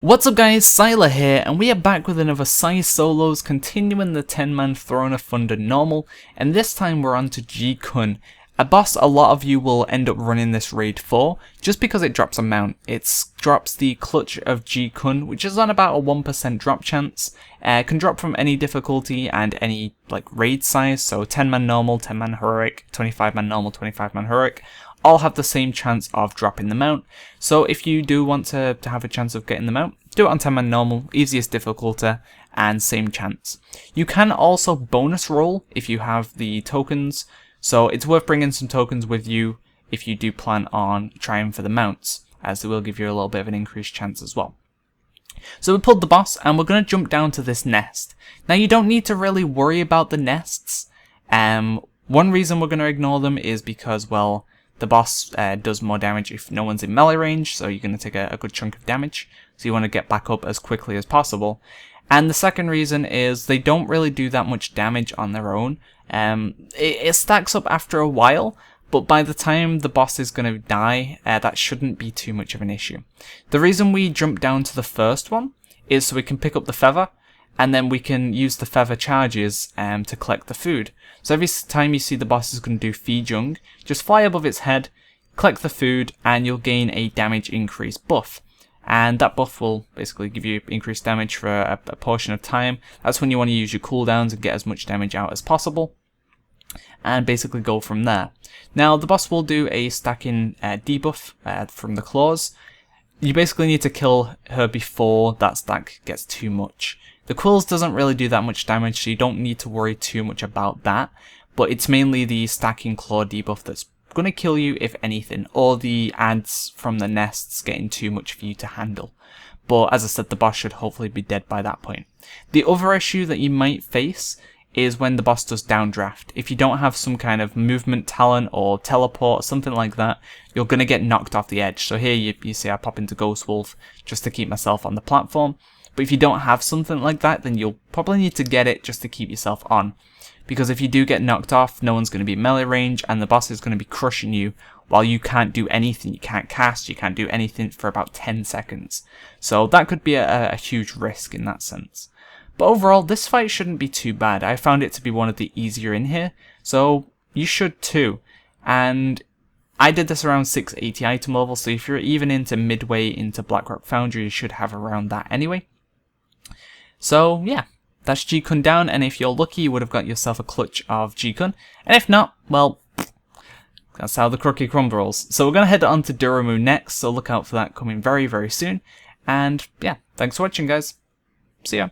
What's up guys, Syiler here, and we are back with another Syi-Solos, continuing the 10-man Throne of Thunder normal, and this time we're on to Ji-Kun, a boss a lot of you will end up running this raid for, just because it drops a mount. It drops the Clutch of Ji-Kun, which is on about a 1% drop chance. Can drop from any difficulty and any raid size, so 10-man normal, 10-man heroic, 25-man normal, 25-man heroic. All have the same chance of dropping the mount, so if you do want to have a chance of getting the mount, do it on 10-man normal, easiest difficulty, and same chance. You can also bonus roll if you have the tokens, so it's worth bringing some tokens with you if you do plan on trying for the mounts, as it will give you a little bit of an increased chance as well. So we pulled the boss, and we're going to jump down to this nest. Now you don't need to really worry about the nests. One reason we're going to ignore them is because, well, the boss does more damage if no one's in melee range, so you're going to take a good chunk of damage, so you want to get back up as quickly as possible. And the second reason is they don't really do that much damage on their own. It stacks up after a while, but by the time the boss is going to die, that shouldn't be too much of an issue. The reason we jump down to the first one is so we can pick up the feather, and then we can use the feather charges to collect the food. So every time you see the boss is going to do Feed Young, just fly above its head, collect the food, and you'll gain a damage increase buff. And that buff will basically give you increased damage for a portion of time. That's when you want to use your cooldowns and get as much damage out as possible, and basically go from there. Now the boss will do a stacking debuff from the claws. You basically need to kill her before that stack gets too much. The quills doesn't really do that much damage, so you don't need to worry too much about that, but it's mainly the stacking claw debuff that's going to kill you if anything, or the ads from the nests getting too much for you to handle. But as I said, the boss should hopefully be dead by that point. The other issue that you might face is when the boss does downdraft. If you don't have some kind of movement talent or teleport or something like that, you're going to get knocked off the edge. So here you see I pop into Ghost Wolf just to keep myself on the platform. But if you don't have something like that, then you'll probably need to get it just to keep yourself on. Because if you do get knocked off, no one's going to be melee range, and the boss is going to be crushing you while you can't do anything. You can't cast, you can't do anything for about 10 seconds. So that could be a huge risk in that sense. But overall, this fight shouldn't be too bad. I found it to be one of the easier in here, so you should too. And I did this around 680 item level, so if you're even into midway into Blackrock Foundry, you should have around that anyway. So yeah, that's Ji-Kun down, and if you're lucky you would have got yourself a clutch of Ji-Kun, and if not, well, that's how the cookie crumbles. So we're going to head on to Duramu next, so look out for that coming very, very soon. And yeah, thanks for watching guys. See ya.